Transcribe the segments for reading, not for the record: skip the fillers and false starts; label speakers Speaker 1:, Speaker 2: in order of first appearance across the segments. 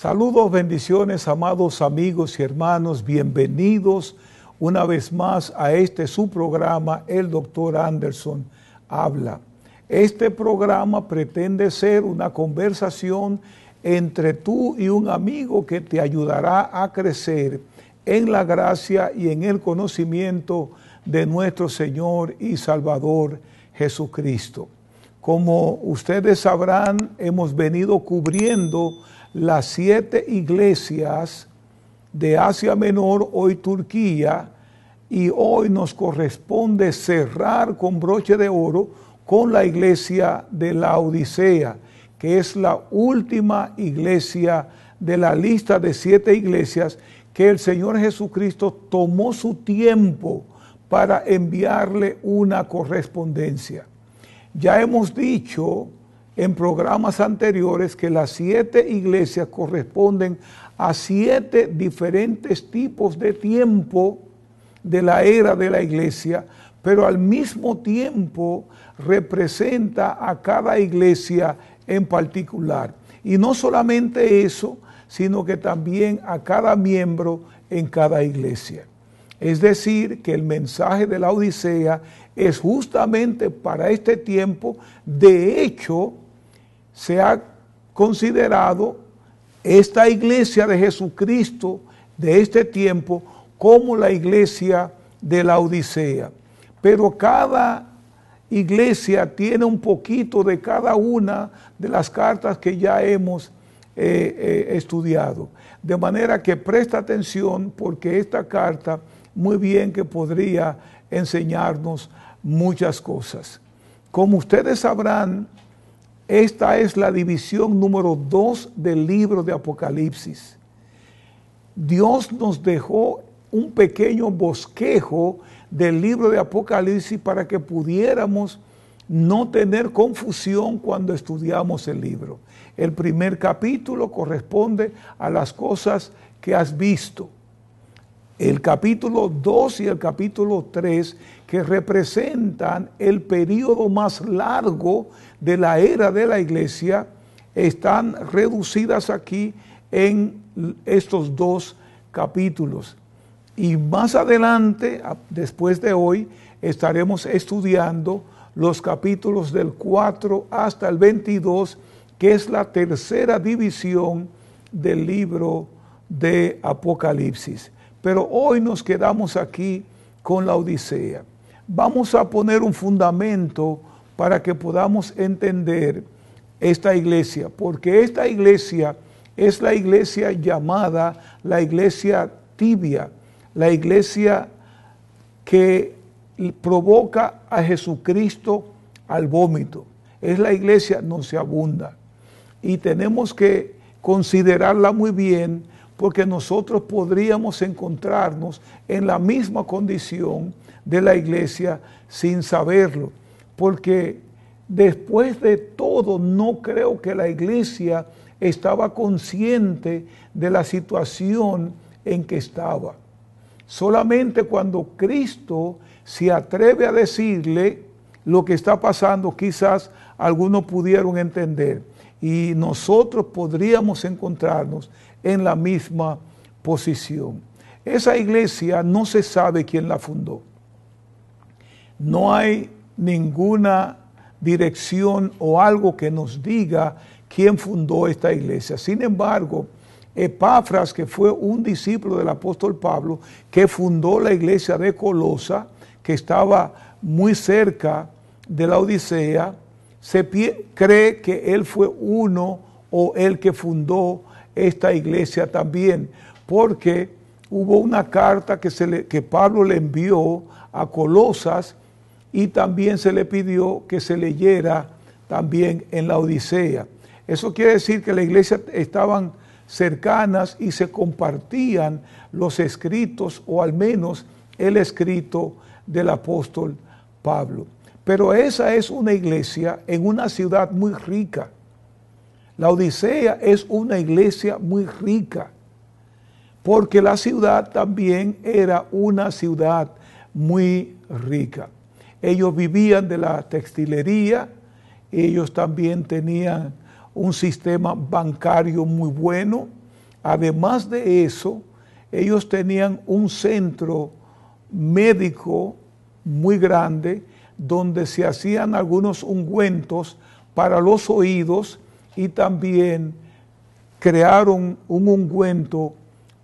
Speaker 1: Saludos, bendiciones, amados amigos y hermanos, bienvenidos una vez más a su programa, el Dr. Anderson Habla. Este programa pretende ser una conversación entre tú y un amigo que te ayudará a crecer en la gracia y en el conocimiento de nuestro Señor y Salvador Jesucristo. Como ustedes sabrán, hemos venido cubriendo las 7 iglesias de Asia Menor, hoy Turquía, y hoy nos corresponde cerrar con broche de oro con la iglesia de Laodicea, que es la última iglesia de la lista de 7 iglesias que el Señor Jesucristo tomó su tiempo para enviarle una correspondencia. Ya hemos dicho en programas anteriores que las 7 iglesias corresponden a 7 diferentes tipos de tiempo de la era de la iglesia, pero al mismo tiempo representa a cada iglesia en particular. Y no solamente eso, sino que también a cada miembro en cada iglesia. Es decir, que el mensaje de la Odisea es justamente para este tiempo. De hecho, se ha considerado esta iglesia de Jesucristo de este tiempo como la iglesia de la Odisea. Pero cada iglesia tiene un poquito de cada una de las cartas que ya hemos estudiado. De manera que presta atención, porque esta carta muy bien que podría enseñarnos muchas cosas. Como ustedes sabrán, esta es la división número 2 del libro de Apocalipsis. Dios nos dejó un pequeño bosquejo del libro de Apocalipsis para que pudiéramos no tener confusión cuando estudiamos el libro. El primer capítulo corresponde a las cosas que has visto. El capítulo 2 y el capítulo 3, que representan el periodo más largo de la era de la iglesia, están reducidas aquí en estos 2 capítulos. Y más adelante, después de hoy, estaremos estudiando los capítulos del 4 hasta el 22, que es la tercera división del libro de Apocalipsis. Pero hoy nos quedamos aquí con la Odisea. Vamos a poner un fundamento para que podamos entender esta iglesia, porque esta iglesia es la iglesia llamada la iglesia tibia, la iglesia que provoca a Jesucristo al vómito. Es la iglesia nauseabunda y tenemos que considerarla muy bien, porque nosotros podríamos encontrarnos en la misma condición de la iglesia sin saberlo, porque después de todo no creo que la iglesia estaba consciente de la situación en que estaba. Solamente cuando Cristo se atreve a decirle lo que está pasando, quizás algunos pudieron entender, y nosotros podríamos encontrarnos en la misma posición. Esa iglesia no se sabe quién la fundó. No hay ninguna dirección o algo que nos diga quién fundó esta iglesia. Sin embargo, Epafras, que fue un discípulo del apóstol Pablo, que fundó la iglesia de Colosa, que estaba muy cerca de la Odisea, cree que él fue uno o el que fundó esta iglesia también, porque hubo una carta que Pablo le envió a Colosas, y también se le pidió que se leyera también en la Odisea. Eso quiere decir que la iglesia estaban cercanas y se compartían los escritos, o al menos el escrito del apóstol Pablo. Pero esa es una iglesia en una ciudad muy rica. La Odisea es una iglesia muy rica, porque la ciudad también era una ciudad muy rica. Ellos vivían de la textilería, ellos también tenían un sistema bancario muy bueno, Además de eso, ellos tenían un centro médico muy grande donde se hacían algunos ungüentos para los oídos y también crearon un ungüento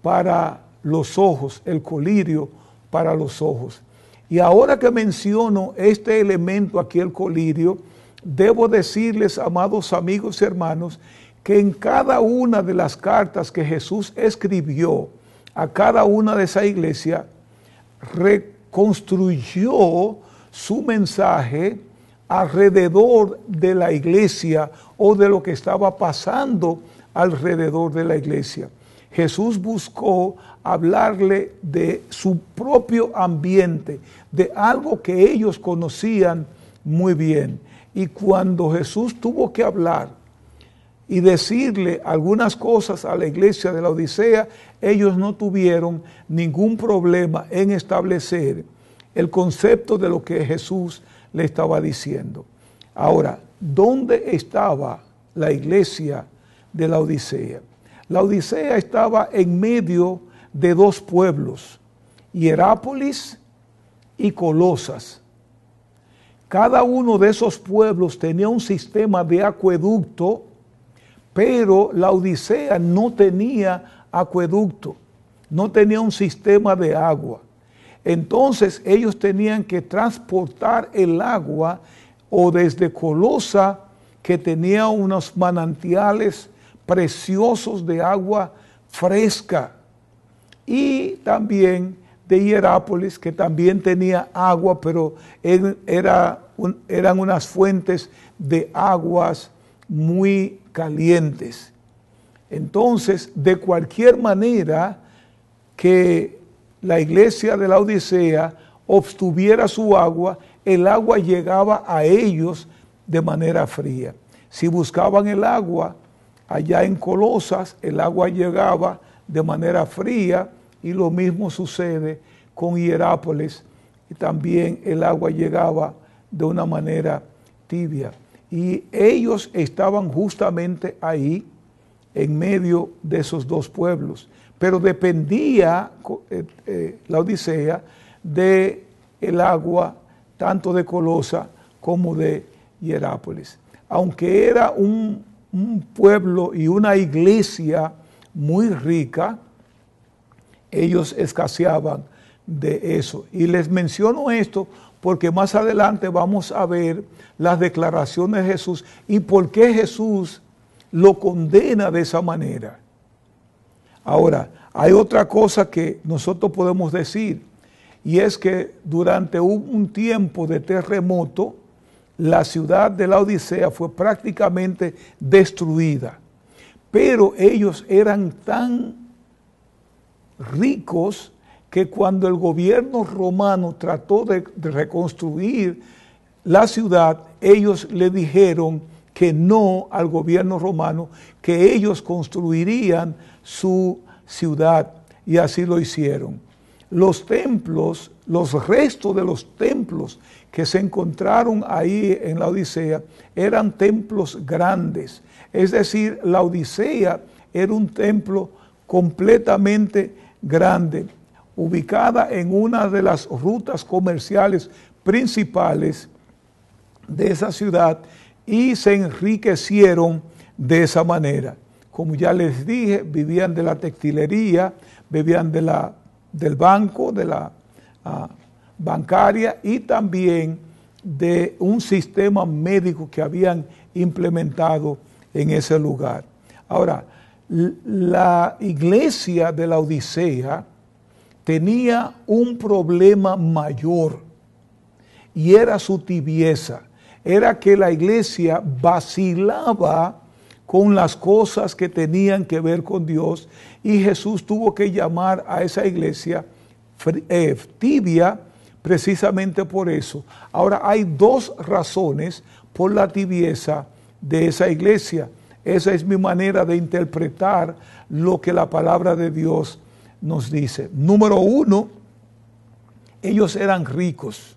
Speaker 1: para los ojos, el colirio para los ojos. Y ahora que menciono este elemento aquí, el colirio, debo decirles, amados amigos y hermanos, que en cada una de las cartas que Jesús escribió a cada una de esa iglesia, reconstruyó su mensaje alrededor de la iglesia o de lo que estaba pasando alrededor de la iglesia. Jesús buscó hablarle de su propio ambiente, de algo que ellos conocían muy bien. Y cuando Jesús tuvo que hablar y decirle algunas cosas a la iglesia de la Odisea, ellos no tuvieron ningún problema en establecer el concepto de lo que Jesús le estaba diciendo. Ahora, ¿dónde estaba la iglesia de la Odisea? La Odisea estaba en medio de dos pueblos, Hierápolis y Colosas. Cada uno de esos pueblos tenía un sistema de acueducto, pero la Odisea no tenía acueducto, no tenía un sistema de agua. Entonces ellos tenían que transportar el agua o desde Colosa, que tenía unos manantiales preciosos de agua fresca, y también de Hierápolis, que también tenía agua, pero eran unas fuentes de aguas muy calientes. Entonces, de cualquier manera que la iglesia de la Odisea obtuviera su agua, el agua llegaba a ellos de manera fría. Si buscaban el agua allá en Colosas, el agua llegaba de manera fría, y lo mismo sucede con Hierápolis, y también el agua llegaba de una manera tibia. Y ellos estaban justamente ahí, en medio de esos dos pueblos. Pero dependía la Odisea del agua tanto de Colosa como de Hierápolis. Aunque era un pueblo y una iglesia muy rica, ellos escaseaban de eso. Y les menciono esto porque más adelante vamos a ver las declaraciones de Jesús y por qué Jesús lo condena de esa manera. Ahora, hay otra cosa que nosotros podemos decir, y es que durante un tiempo de terremoto, la ciudad de la Odisea fue prácticamente destruida. Pero ellos eran tan ricos que cuando el gobierno romano trató de reconstruir la ciudad, ellos le dijeron que no al gobierno romano, que ellos construirían su ciudad, y así lo hicieron. Los templos, los restos de los templos que se encontraron ahí en la Odisea eran templos grandes. Es decir, la Odisea era un templo completamente grande, ubicada en una de las rutas comerciales principales de esa ciudad, y se enriquecieron de esa manera. Como ya les dije, vivían de la textilería, vivían del banco, de la bancaria, y también de un sistema médico que habían implementado en ese lugar. Ahora, la iglesia de la Odisea tenía un problema mayor, y era su tibieza. Era que la iglesia vacilaba con las cosas que tenían que ver con Dios, y Jesús tuvo que llamar a esa iglesia tibia precisamente por eso. Ahora, hay dos razones por la tibieza de esa iglesia. Esa es mi manera de interpretar lo que la palabra de Dios nos dice. Número uno, ellos eran ricos,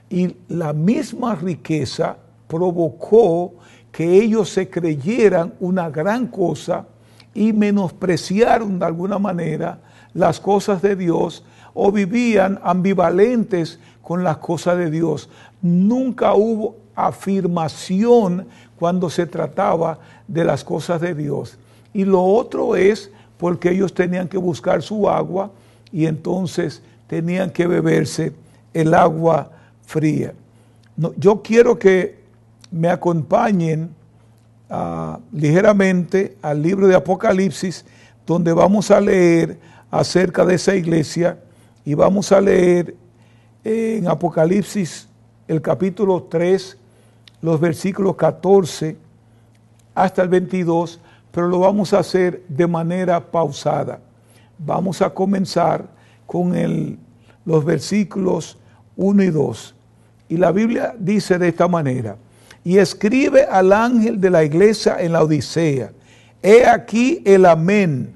Speaker 1: y la misma riqueza provocó que ellos se creyeran una gran cosa y menospreciaron de alguna manera las cosas de Dios o vivían ambivalentes con las cosas de Dios. Nunca hubo afirmación cuando se trataba de las cosas de Dios. Y lo otro es porque ellos tenían que buscar su agua y entonces tenían que beberse el agua fría. No, yo quiero que me acompañen ligeramente al libro de Apocalipsis, donde vamos a leer acerca de esa iglesia y vamos a leer en Apocalipsis el capítulo 3, los versículos 14 hasta el 22, pero lo vamos a hacer de manera pausada. Vamos a comenzar con los versículos 1 y 2. Y la Biblia dice de esta manera: y escribe al ángel de la iglesia en la Odisea, he aquí el amén,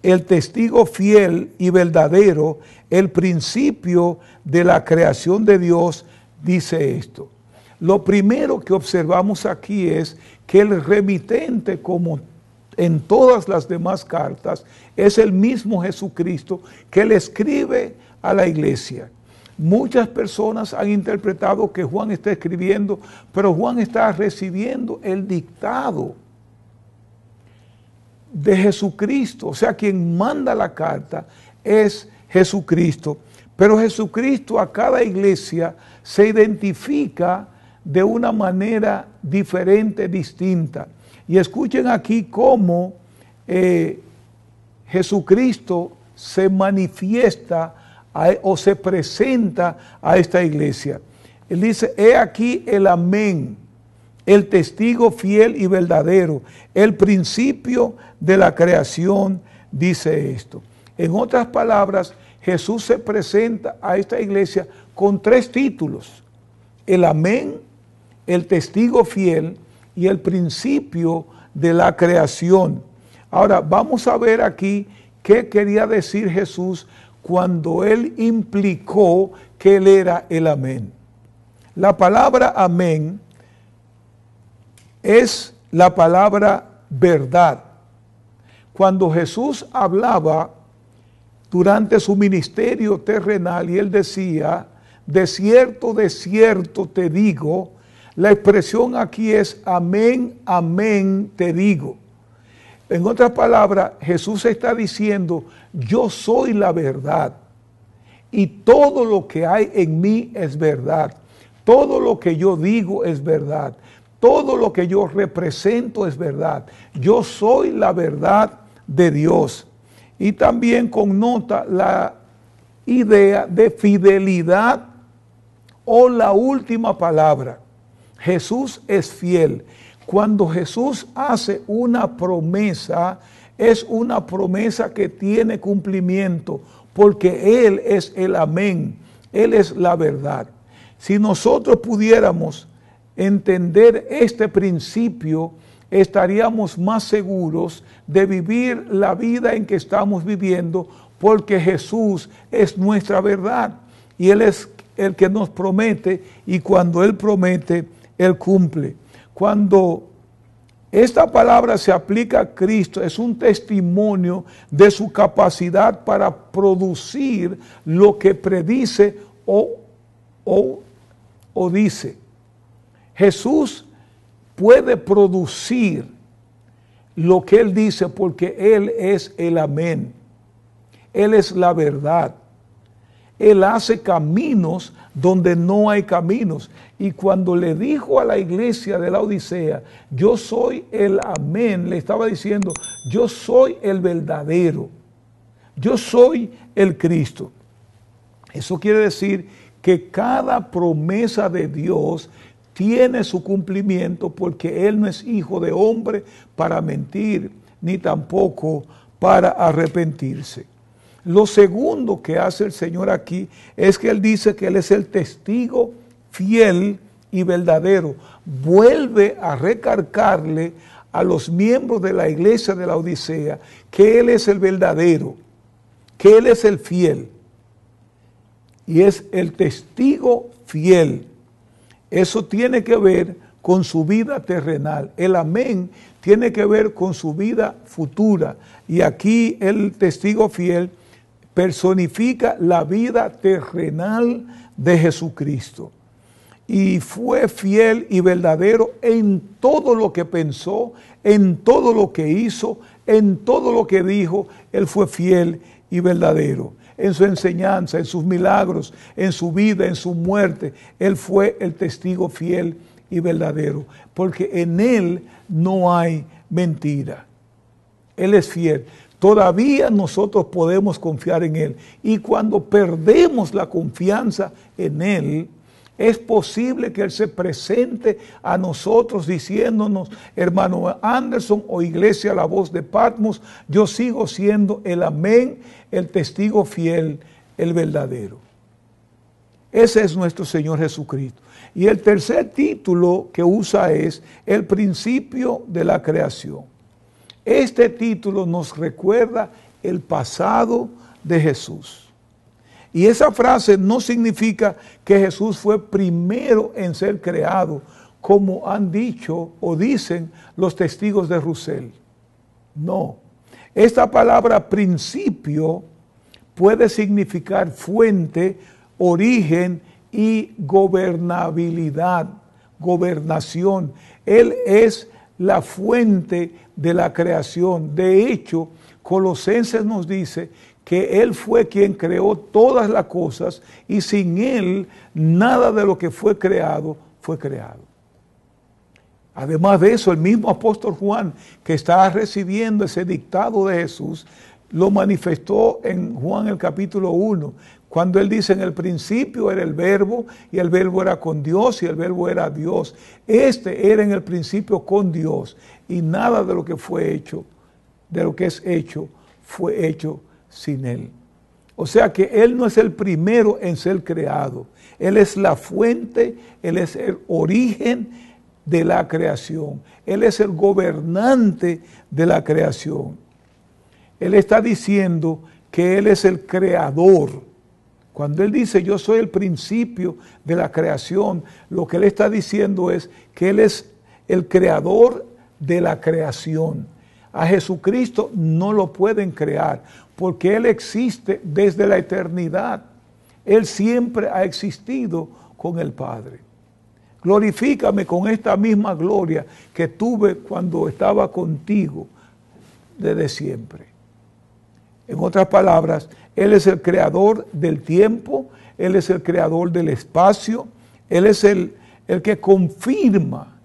Speaker 1: el testigo fiel y verdadero, el principio de la creación de Dios, dice esto. Lo primero que observamos aquí es que el remitente, como en todas las demás cartas, es el mismo Jesucristo que le escribe a la iglesia. Muchas personas han interpretado que Juan está escribiendo, pero Juan está recibiendo el dictado de Jesucristo. O sea, quien manda la carta es Jesucristo. Pero Jesucristo a cada iglesia se identifica de una manera diferente, distinta. Y escuchen aquí cómo Jesucristo se manifiesta o se presenta a esta iglesia. Él dice: he aquí el amén, el testigo fiel y verdadero, el principio de la creación, dice esto. En otras palabras, Jesús se presenta a esta iglesia con 3 títulos: el amén, el testigo fiel y el principio de la creación. Ahora vamos a ver aquí qué quería decir Jesús cuando él implicó que él era el amén. La palabra amén es la palabra verdad. Cuando Jesús hablaba durante su ministerio terrenal y él decía: de cierto te digo, la expresión aquí es amén, amén te digo. En otras palabras, Jesús está diciendo: yo soy la verdad y todo lo que hay en mí es verdad. Todo lo que yo digo es verdad. Todo lo que yo represento es verdad. Yo soy la verdad de Dios. Y también connota la idea de fidelidad o la última palabra. Jesús es fiel. Cuando Jesús hace una promesa, es una promesa que tiene cumplimiento, porque Él es el amén, Él es la verdad. Si nosotros pudiéramos entender este principio, estaríamos más seguros de vivir la vida en que estamos viviendo, porque Jesús es nuestra verdad y Él es el que nos promete, y cuando Él promete, Él cumple. Cuando esta palabra se aplica a Cristo, es un testimonio de su capacidad para producir lo que predice o dice. Jesús puede producir lo que Él dice porque Él es el amén. Él es la verdad. Él hace caminos donde no hay caminos. Y cuando le dijo a la iglesia de la Odisea: yo soy el amén, le estaba diciendo: yo soy el verdadero. Yo soy el Cristo. Eso quiere decir que cada promesa de Dios tiene su cumplimiento, porque Él no es hijo de hombre para mentir, ni tampoco para arrepentirse. Lo segundo que hace el Señor aquí es que Él dice que Él es el testigo fiel y verdadero. Vuelve a recalcarle a los miembros de la iglesia de la Odisea que Él es el verdadero, que Él es el fiel y es el testigo fiel. Eso tiene que ver con su vida terrenal. El amén tiene que ver con su vida futura. Y aquí el testigo fiel personifica la vida terrenal de Jesucristo. Y fue fiel y verdadero en todo lo que pensó, en todo lo que hizo, en todo lo que dijo. Él fue fiel y verdadero. En su enseñanza, en sus milagros, en su vida, en su muerte. Él fue el testigo fiel y verdadero. Porque en Él no hay mentira. Él es fiel. Todavía nosotros podemos confiar en Él. Y cuando perdemos la confianza en Él, es posible que Él se presente a nosotros diciéndonos: hermano Anderson o iglesia La Voz de Patmos, yo sigo siendo el amén, el testigo fiel, el verdadero. Ese es nuestro Señor Jesucristo. Y el tercer título que usa es el principio de la creación. Este título nos recuerda el pasado de Jesús. Y esa frase no significa que Jesús fue primero en ser creado, como han dicho o dicen los testigos de Roussel. No. Esta palabra principio puede significar fuente, origen y gobernabilidad, gobernación. Él es la fuente de la creación. De hecho, Colosenses nos dice que Él fue quien creó todas las cosas y sin Él nada de lo que fue creado fue creado. Además de eso, el mismo apóstol Juan, que estaba recibiendo ese dictado de Jesús, lo manifestó en Juan el capítulo 1, cuando él dice: en el principio era el verbo, y el verbo era con Dios, y el verbo era Dios. Este era en el principio con Dios, y nada de lo que fue hecho, de lo que es hecho, fue hecho sin Él. O sea que Él no es el primero en ser creado. Él es la fuente, Él es el origen de la creación. Él es el gobernante de la creación. Él está diciendo que Él es el creador. Cuando Él dice: yo soy el principio de la creación, lo que Él está diciendo es que Él es el creador de la creación. A Jesucristo no lo pueden crear, porque Él existe desde la eternidad. Él siempre ha existido con el Padre. Glorifícame con esta misma gloria que tuve cuando estaba contigo desde siempre. En otras palabras, Él es el creador del tiempo, Él es el creador del espacio, Él es el que confirma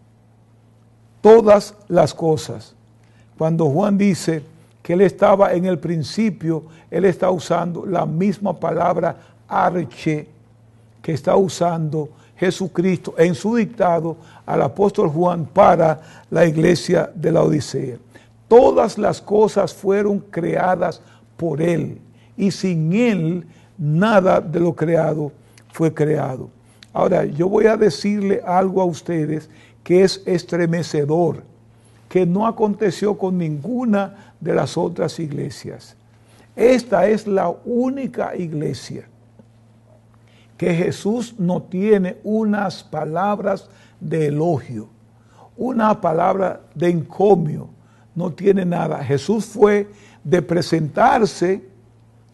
Speaker 1: todas las cosas. Cuando Juan dice que Él estaba en el principio, Él está usando la misma palabra arche que está usando Jesucristo en su dictado al apóstol Juan para la iglesia de la Odisea. Todas las cosas fueron creadas por Él, y sin Él nada de lo creado fue creado. Ahora, yo voy a decirle algo a ustedes que es estremecedor, que no aconteció con ninguna de las otras iglesias. Esta es la única iglesia que Jesús no tiene unas palabras de elogio, una palabra de encomio, no tiene nada. Jesús fue de presentarse,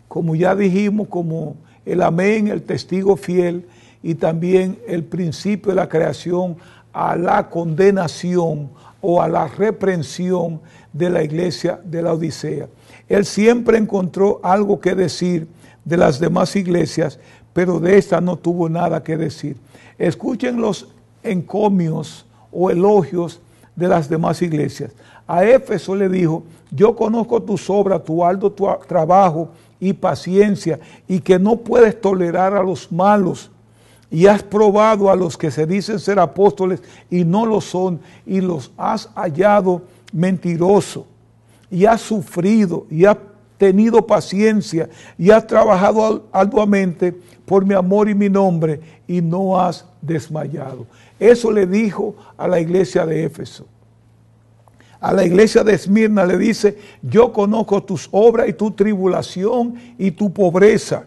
Speaker 1: como ya dijimos, como el amén, el testigo fiel, y también el principio de la creación, a la condenación o a la reprensión de la iglesia de la Odisea. Él siempre encontró algo que decir de las demás iglesias, pero de esta no tuvo nada que decir. Escuchen los encomios o elogios de las demás iglesias. A Éfeso le dijo: yo conozco tus obras, tu arduo trabajo y paciencia, y que no puedes tolerar a los malos, y has probado a los que se dicen ser apóstoles y no lo son, y los has hallado mentirosos, y has sufrido, y has tenido paciencia, y has trabajado arduamente por mi amor y mi nombre, y no has desmayado. Eso le dijo a la iglesia de Éfeso. A la iglesia de Esmirna le dice: yo conozco tus obras y tu tribulación y tu pobreza,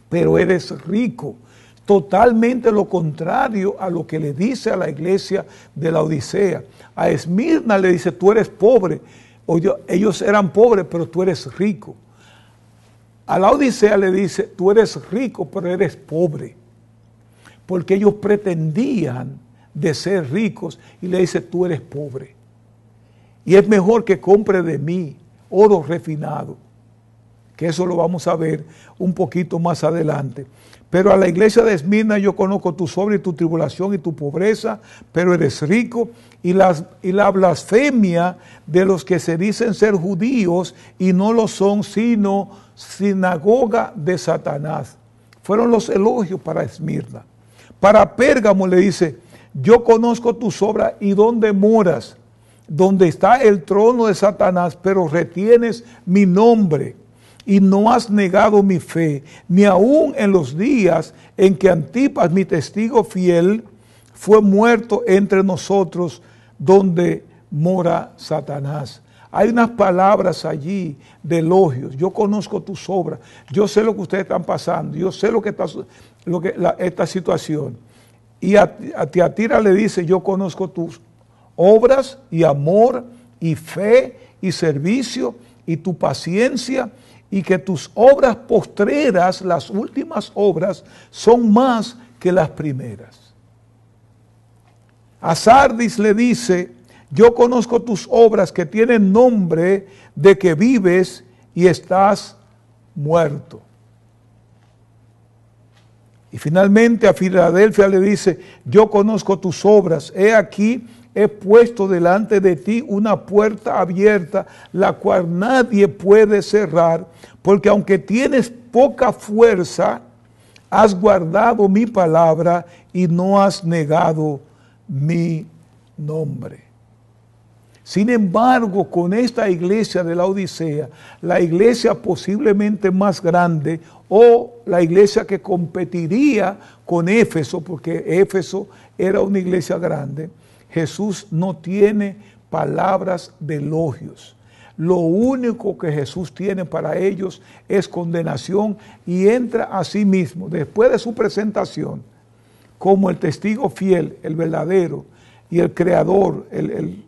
Speaker 1: pero eres rico. Totalmente lo contrario a lo que le dice a la iglesia de la Odisea. A Esmirna le dice, tú eres pobre. Ellos eran pobres, pero tú eres rico. A la Odisea le dice, tú eres rico, pero eres pobre. Porque ellos pretendían de ser ricos y le dice, tú eres pobre. Y es mejor que compre de mí oro refinado. Que eso lo vamos a ver un poquito más adelante. Pero a la iglesia de Esmirna yo conozco tu obras y tu tribulación y tu pobreza, pero eres rico. Y la blasfemia de los que se dicen ser judíos y no lo son, sino sinagoga de Satanás. Fueron los elogios para Esmirna. Para Pérgamo le dice, yo conozco tus obras y dónde moras, donde está el trono de Satanás, pero retienes mi nombre. Y no has negado mi fe, ni aun en los días en que Antipas, mi testigo fiel, fue muerto entre nosotros, donde mora Satanás. Hay unas palabras allí de elogios. Yo conozco tus obras, yo sé lo que ustedes están pasando, yo sé esta situación. Y a Tiatira le dice, yo conozco tus obras y amor y fe y servicio y tu paciencia, y que tus obras postreras, las últimas obras, son más que las primeras. A Sardis le dice, yo conozco tus obras que tienen nombre de que vives y estás muerto. Y finalmente a Filadelfia le dice, yo conozco tus obras, he aquí, he puesto delante de ti una puerta abierta, la cual nadie puede cerrar, porque aunque tienes poca fuerza, has guardado mi palabra y no has negado mi nombre. Sin embargo, con esta iglesia de la Odisea, la iglesia posiblemente más grande o la iglesia que competiría con Éfeso, porque Éfeso era una iglesia grande, Jesús no tiene palabras de elogios. Lo único que Jesús tiene para ellos es condenación y entra a sí mismo, después de su presentación, como el testigo fiel, el verdadero y el creador, el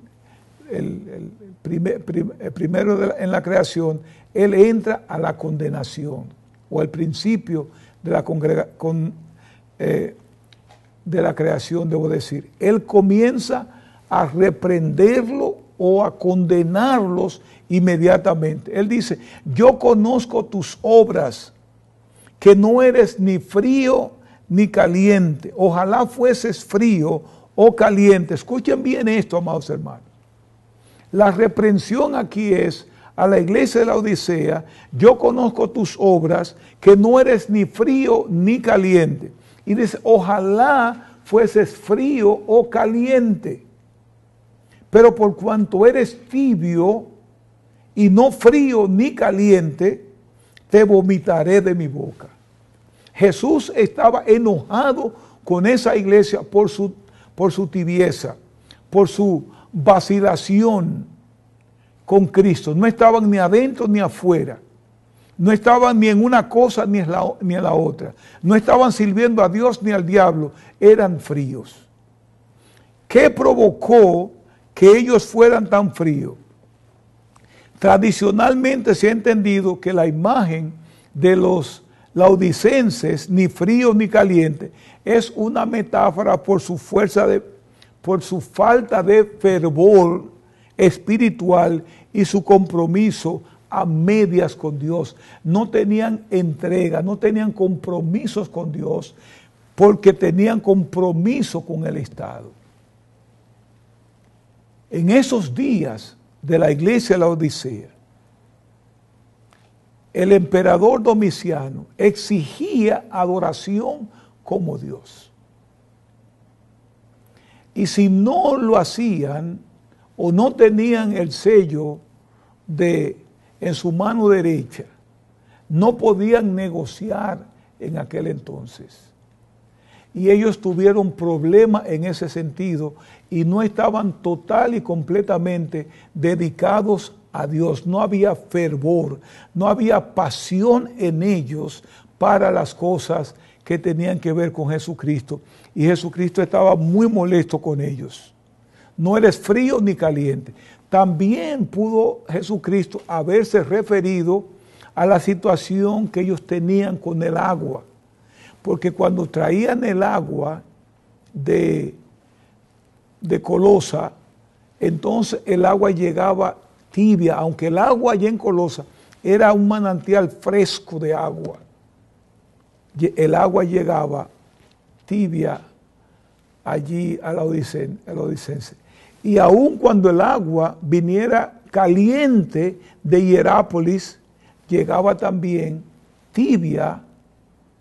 Speaker 1: primero en la creación. Él entra a la condenación o el principio de la creación, debo decir. Él comienza a reprenderlo o a condenarlos inmediatamente. Él dice, yo conozco tus obras, que no eres ni frío ni caliente. Ojalá fueses frío o caliente. Escuchen bien esto, amados hermanos. La reprensión aquí es a la iglesia de la Odisea, yo conozco tus obras, que no eres ni frío ni caliente. Y dice, ojalá fueses frío o caliente. Pero por cuanto eres tibio y no frío ni caliente, te vomitaré de mi boca. Jesús estaba enojado con esa iglesia por su tibieza, por su vacilación con Cristo. No estaban ni adentro ni afuera. No estaban ni en una cosa ni en la otra. No estaban sirviendo a Dios ni al diablo. Eran fríos. ¿Qué provocó que ellos fueran tan fríos? Tradicionalmente se ha entendido que la imagen de los laodicenses, ni frío ni caliente, es una metáfora por su falta de fervor espiritual y su compromiso a medias con Dios. No tenían entrega, no tenían compromisos con Dios, porque tenían compromiso con el Estado. En esos días de la iglesia de la Odisea, el emperador Domiciano exigía adoración como Dios. Y si no lo hacían o no tenían el sello en su mano derecha, no podían negociar en aquel entonces. Y ellos tuvieron problemas en ese sentido y no estaban total y completamente dedicados a Dios. No había fervor, no había pasión en ellos para las cosas que tenían que ver con Jesucristo. Y Jesucristo estaba muy molesto con ellos. No eres frío ni caliente. También pudo Jesucristo haberse referido a la situación que ellos tenían con el agua. Porque cuando traían el agua de Colosa, entonces el agua llegaba tibia, aunque el agua allá en Colosa era un manantial fresco de agua. El agua llegaba tibia allí a la Odicense. Y aun cuando el agua viniera caliente de Hierápolis, llegaba también tibia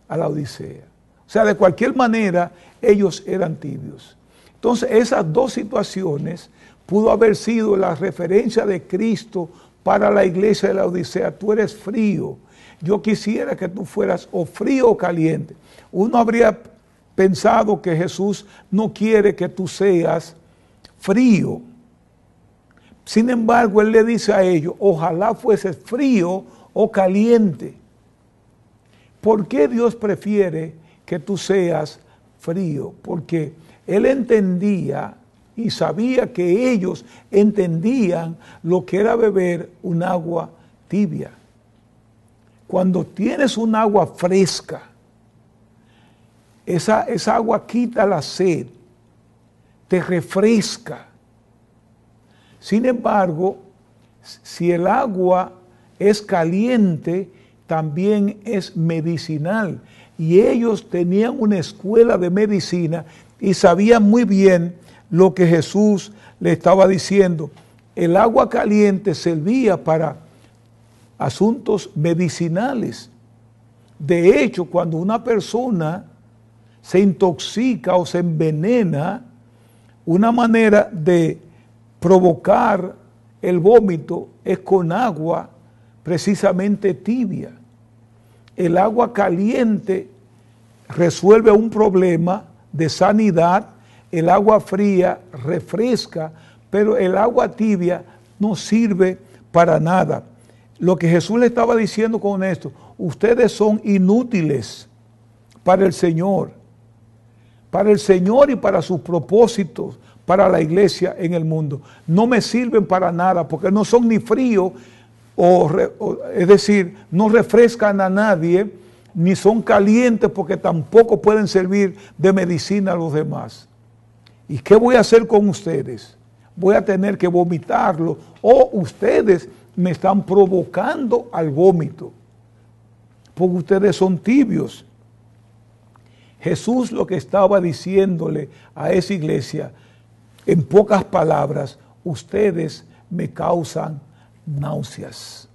Speaker 1: a la Odisea. O sea, de cualquier manera, ellos eran tibios. Entonces, esas dos situaciones pudo haber sido la referencia de Cristo para la iglesia de la Odisea. Tú eres frío. Yo quisiera que tú fueras o frío o caliente. Uno habría pensado que Jesús no quiere que tú seas frío. Sin embargo, Él le dice a ellos, ojalá fueses frío o caliente. ¿Por qué Dios prefiere que tú seas frío? Porque Él entendía y sabía que ellos entendían lo que era beber un agua tibia. Cuando tienes un agua fresca, esa agua quita la sed, te refresca. Sin embargo, si el agua es caliente, también es medicinal. Y ellos tenían una escuela de medicina y sabían muy bien lo que Jesús le estaba diciendo. El agua caliente servía para asuntos medicinales. De hecho, cuando una persona se intoxica o se envenena, una manera de provocar el vómito es con agua precisamente tibia. El agua caliente resuelve un problema de sanidad, el agua fría refresca, pero el agua tibia no sirve para nada. Lo que Jesús le estaba diciendo con esto, ustedes son inútiles para el Señor y para sus propósitos, para la iglesia en el mundo. No me sirven para nada porque no son ni fríos, es decir, no refrescan a nadie, ni son calientes porque tampoco pueden servir de medicina a los demás. ¿Y qué voy a hacer con ustedes? Voy a tener que vomitarlo o ustedes me están provocando al vómito porque ustedes son tibios. Jesús lo que estaba diciéndole a esa iglesia, en pocas palabras, ustedes me causan náuseas,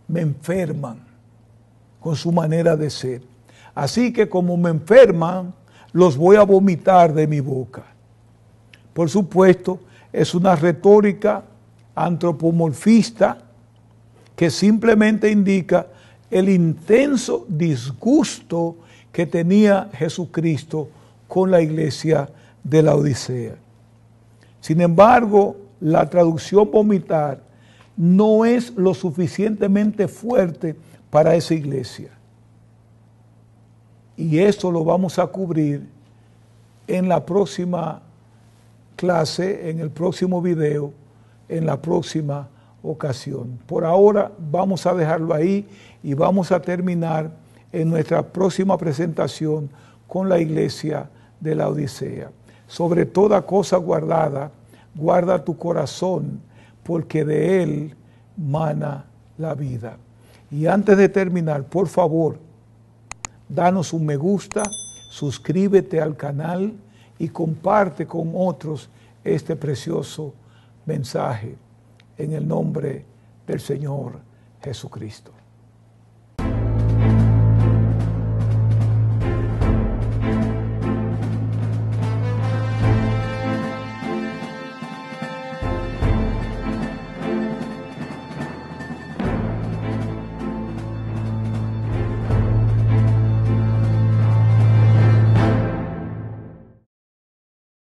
Speaker 1: me enferman con su manera de ser. Así que como me enferman, los voy a vomitar de mi boca. Por supuesto, es una retórica antropomorfista que simplemente indica el intenso disgusto que tenía Jesucristo con la iglesia de la Odisea. Sin embargo, la traducción vomitar no es lo suficientemente fuerte para esa iglesia. Y eso lo vamos a cubrir en la próxima clase, en el próximo video, en la próxima ocasión. Por ahora vamos a dejarlo ahí y vamos a terminar en nuestra próxima presentación con la iglesia de la Odisea. Sobre toda cosa guardada, guarda tu corazón, porque de él mana la vida. Y antes de terminar, por favor, danos un me gusta, suscríbete al canal y comparte con otros este precioso mensaje en el nombre del Señor Jesucristo.